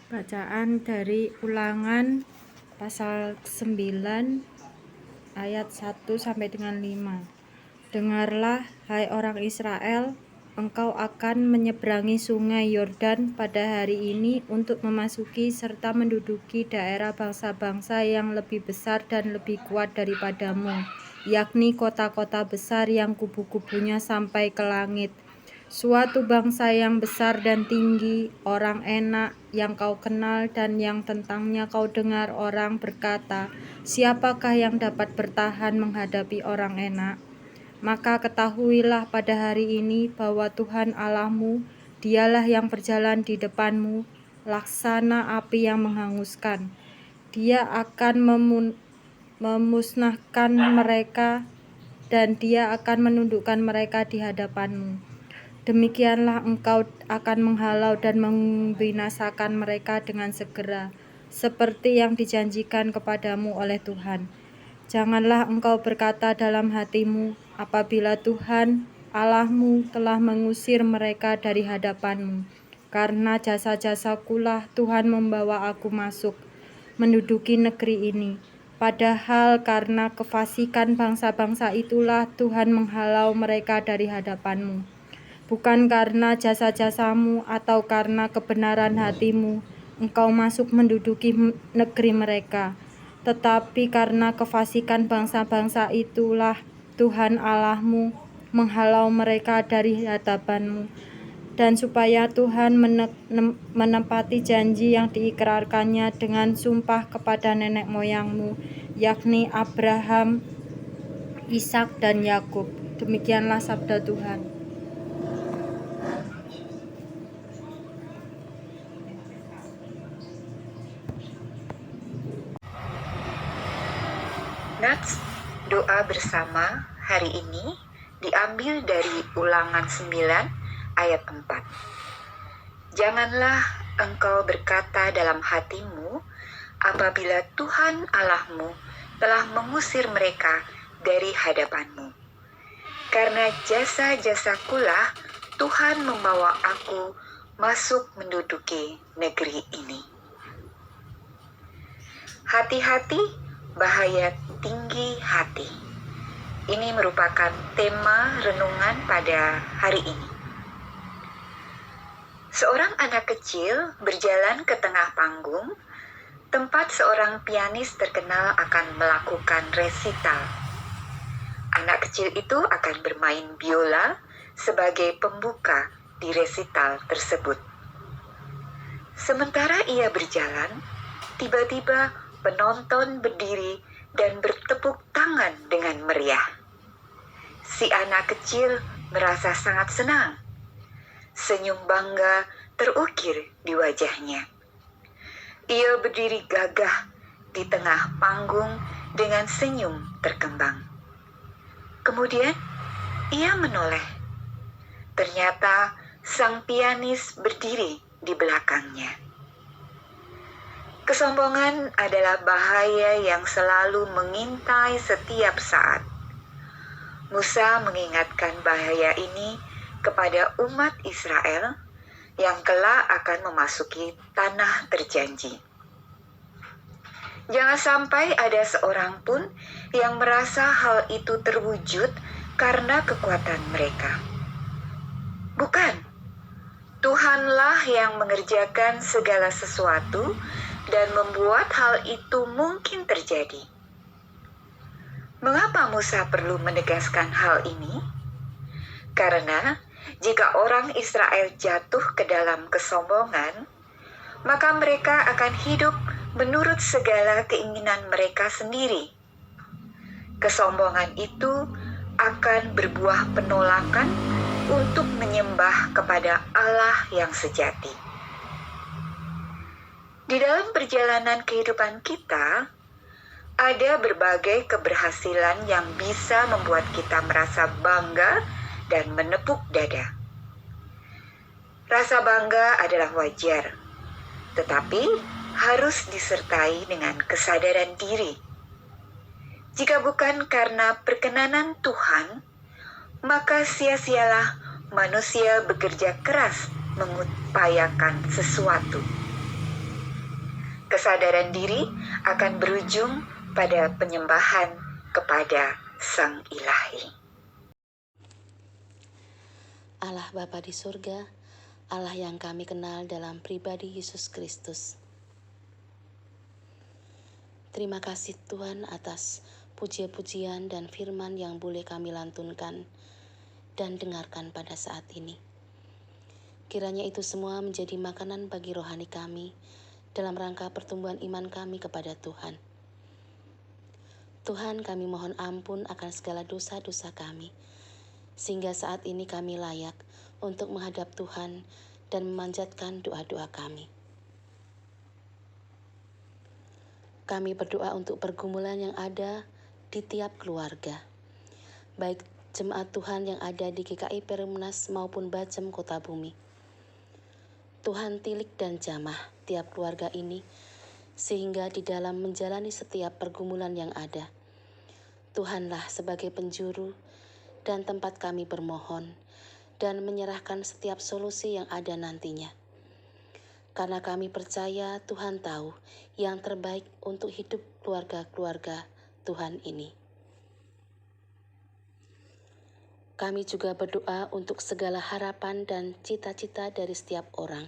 Bacaan dari Ulangan pasal 9 ayat 1 sampai dengan 5. Dengarlah, hai orang Israel, engkau akan menyeberangi sungai Yordan pada hari ini untuk memasuki serta menduduki daerah bangsa-bangsa yang lebih besar dan lebih kuat daripadamu, yakni kota-kota besar yang kubu-kubunya sampai ke langit. Suatu bangsa yang besar dan tinggi, orang Enak yang kau kenal dan yang tentangnya kau dengar orang berkata, siapakah yang dapat bertahan menghadapi orang Enak? Maka ketahuilah pada hari ini bahwa Tuhan Allahmu, dialah yang berjalan di depanmu, laksana api yang menghanguskan. Dia akan memusnahkan mereka dan dia akan menundukkan mereka di hadapanmu. Demikianlah engkau akan menghalau dan membinasakan mereka dengan segera, seperti yang dijanjikan kepadamu oleh Tuhan. Janganlah engkau berkata dalam hatimu, apabila Tuhan Allahmu telah mengusir mereka dari hadapanmu, karena jasa-jasakulah Tuhan membawa aku masuk, menduduki negeri ini. Padahal karena kefasikan bangsa-bangsa itulah Tuhan menghalau mereka dari hadapanmu. Bukan karena jasa-jasamu atau karena kebenaran hatimu, engkau masuk menduduki negeri mereka. Tetapi karena kefasikan bangsa-bangsa itulah Tuhan Allahmu menghalau mereka dari hadapanmu. Dan supaya Tuhan menepati janji yang diikrarkannya dengan sumpah kepada nenek moyangmu, yakni Abraham, Ishak, dan Yakub. Demikianlah sabda Tuhan. Nats doa bersama hari ini diambil dari Ulangan 9 ayat 4. Janganlah engkau berkata dalam hatimu, apabila Tuhan Allahmu telah mengusir mereka dari hadapanmu. Karena jasa-jasakulah Tuhan membawa aku masuk menduduki negeri ini. Hati-hati bahaya tinggi hati. Ini merupakan tema renungan pada hari ini. Seorang anak kecil berjalan ke tengah panggung, tempat seorang pianis terkenal akan melakukan resital. Anak kecil itu akan bermain biola sebagai pembuka di resital tersebut. Sementara ia berjalan, tiba-tiba penonton berdiri dan bertepuk tangan dengan meriah. Si anak kecil merasa sangat senang. Senyum bangga terukir di wajahnya. Ia berdiri gagah di tengah panggung dengan senyum terkembang. Kemudian ia menoleh. Ternyata sang pianis berdiri di belakangnya. Kesombongan adalah bahaya yang selalu mengintai setiap saat. Musa mengingatkan bahaya ini kepada umat Israel yang kelak akan memasuki tanah terjanji. Jangan sampai ada seorang pun yang merasa hal itu terwujud karena kekuatan mereka. Bukan, Tuhanlah yang mengerjakan segala sesuatu dan membuat hal itu mungkin terjadi. Mengapa Musa perlu menegaskan hal ini? Karena jika orang Israel jatuh ke dalam kesombongan, maka mereka akan hidup menurut segala keinginan mereka sendiri. Kesombongan itu akan berbuah penolakan untuk menyembah kepada Allah yang sejati. Di dalam perjalanan kehidupan kita, Ada berbagai keberhasilan yang bisa membuat kita merasa bangga dan menepuk dada. Rasa bangga adalah wajar, tetapi harus disertai dengan kesadaran diri. Jika bukan karena perkenanan Tuhan, maka sia-sialah manusia bekerja keras mengupayakan sesuatu. Kesadaran diri akan berujung pada penyembahan kepada Sang Ilahi. Allah Bapa di surga, Allah yang kami kenal dalam pribadi Yesus Kristus. Terima kasih Tuhan atas puji-pujian dan firman yang boleh kami lantunkan dan dengarkan pada saat ini. Kiranya itu semua menjadi makanan bagi rohani kami dalam rangka pertumbuhan iman kami kepada Tuhan. Tuhan, kami mohon ampun akan segala dosa-dosa kami, sehingga saat ini kami layak untuk menghadap Tuhan dan memanjatkan doa-doa kami. Kami berdoa untuk pergumulan yang ada di tiap keluarga, baik jemaat Tuhan yang ada di GKI Perumnas maupun Bajem Kota Bumi. Tuhan tilik dan jamah tiap keluarga ini, sehingga di dalam menjalani setiap pergumulan yang ada, Tuhanlah sebagai penjuru dan tempat kami bermohon dan menyerahkan setiap solusi yang ada nantinya. Karena kami percaya Tuhan tahu yang terbaik untuk hidup keluarga-keluarga Tuhan ini. Kami juga berdoa untuk segala harapan dan cita-cita dari setiap orang.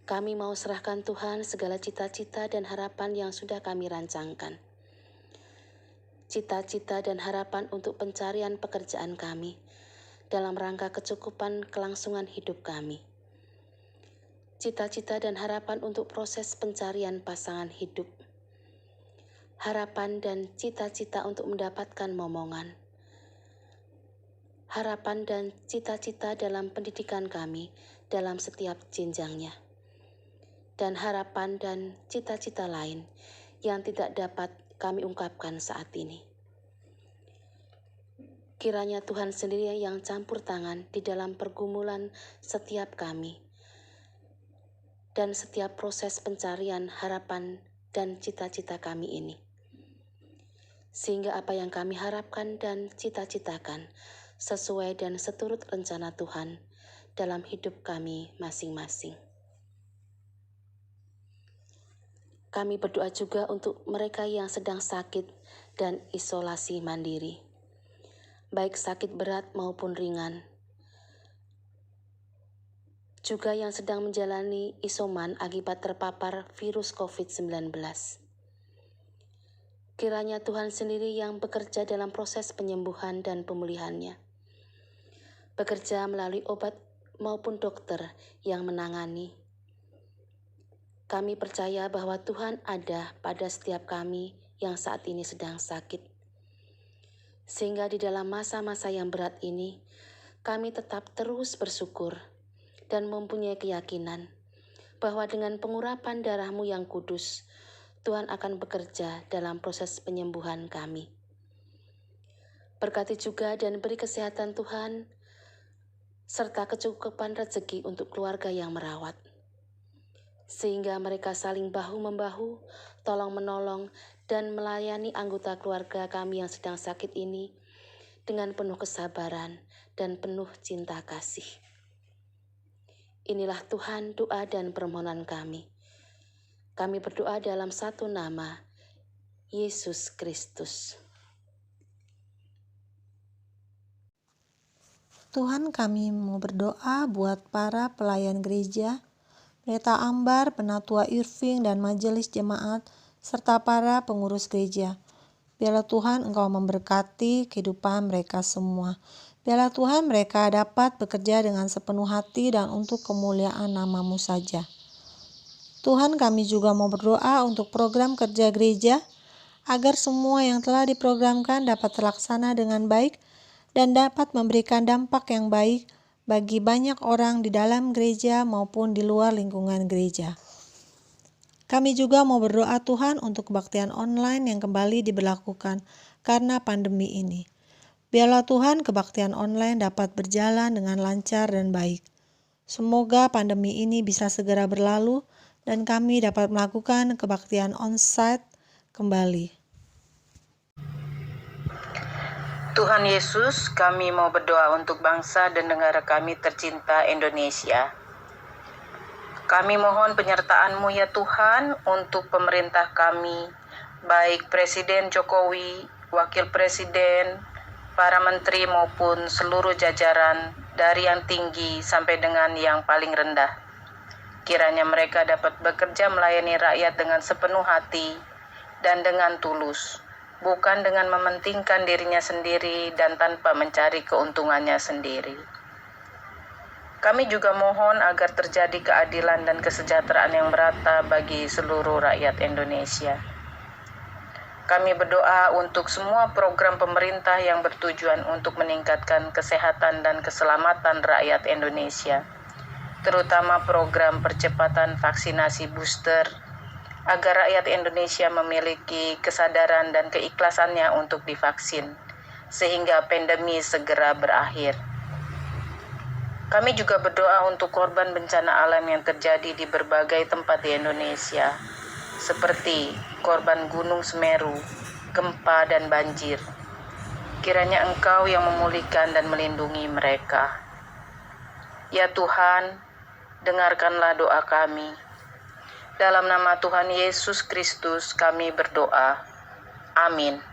Kami mau serahkan Tuhan segala cita-cita dan harapan yang sudah kami rancangkan. Cita-cita dan harapan untuk pencarian pekerjaan kami dalam rangka kecukupan kelangsungan hidup kami. Cita-cita dan harapan untuk proses pencarian pasangan hidup. Harapan dan cita-cita untuk mendapatkan momongan. Harapan dan cita-cita dalam pendidikan kami dalam setiap jenjangnya. Dan harapan dan cita-cita lain yang tidak dapat kami ungkapkan saat ini. Kiranya Tuhan sendiri yang campur tangan di dalam pergumulan setiap kami dan setiap proses pencarian harapan dan cita-cita kami ini. Sehingga apa yang kami harapkan dan cita-citakan sesuai dan seturut rencana Tuhan dalam hidup kami masing-masing. Kami berdoa juga untuk mereka yang sedang sakit dan isolasi mandiri, baik sakit berat maupun ringan, juga yang sedang menjalani isoman akibat terpapar virus COVID-19. Kiranya Tuhan sendiri yang bekerja dalam proses penyembuhan dan pemulihannya, bekerja melalui obat maupun dokter yang menangani. Kami percaya bahwa Tuhan ada pada setiap kami yang saat ini sedang sakit. Sehingga di dalam masa-masa yang berat ini, kami tetap terus bersyukur dan mempunyai keyakinan bahwa dengan pengurapan darah-Mu yang kudus, Tuhan akan bekerja dalam proses penyembuhan kami. Berkati juga dan beri kesehatan Tuhan, serta kecukupan rezeki untuk keluarga yang merawat. Sehingga mereka saling bahu-membahu, tolong-menolong, dan melayani anggota keluarga kami yang sedang sakit ini dengan penuh kesabaran dan penuh cinta kasih. Inilah Tuhan doa dan permohonan kami. Kami berdoa dalam satu nama, Yesus Kristus. Tuhan, kami mau berdoa buat para pelayan gereja, Pendeta Ambar, Penatua Irving, dan majelis jemaat, serta para pengurus gereja. Biarlah Tuhan Engkau memberkati kehidupan mereka semua. Biarlah Tuhan mereka dapat bekerja dengan sepenuh hati dan untuk kemuliaan nama-Mu saja. Tuhan, kami juga mau berdoa untuk program kerja gereja, agar semua yang telah diprogramkan dapat terlaksana dengan baik dan dapat memberikan dampak yang baik bagi banyak orang di dalam gereja maupun di luar lingkungan gereja. Kami juga mau berdoa Tuhan untuk kebaktian online yang kembali diberlakukan karena pandemi ini. Biarlah Tuhan kebaktian online dapat berjalan dengan lancar dan baik. Semoga pandemi ini bisa segera berlalu dan kami dapat melakukan kebaktian onsite kembali. Tuhan Yesus, kami mau berdoa untuk bangsa dan negara kami tercinta Indonesia. Kami mohon penyertaan-Mu ya Tuhan untuk pemerintah kami, baik Presiden Jokowi, Wakil Presiden, para menteri maupun seluruh jajaran dari yang tinggi sampai dengan yang paling rendah. Kiranya mereka dapat bekerja melayani rakyat dengan sepenuh hati dan dengan tulus, bukan dengan mementingkan dirinya sendiri dan tanpa mencari keuntungannya sendiri. Kami juga mohon agar terjadi keadilan dan kesejahteraan yang merata bagi seluruh rakyat Indonesia. Kami berdoa untuk semua program pemerintah yang bertujuan untuk meningkatkan kesehatan dan keselamatan rakyat Indonesia, terutama program percepatan vaksinasi booster, agar rakyat Indonesia memiliki kesadaran dan keikhlasannya untuk divaksin, sehingga pandemi segera berakhir. Kami juga berdoa untuk korban bencana alam yang terjadi di berbagai tempat di Indonesia, seperti korban Gunung Semeru, gempa, dan banjir. Kiranya Engkau yang memulihkan dan melindungi mereka. Ya Tuhan, dengarkanlah doa kami. Dalam nama Tuhan Yesus Kristus kami berdoa. Amin.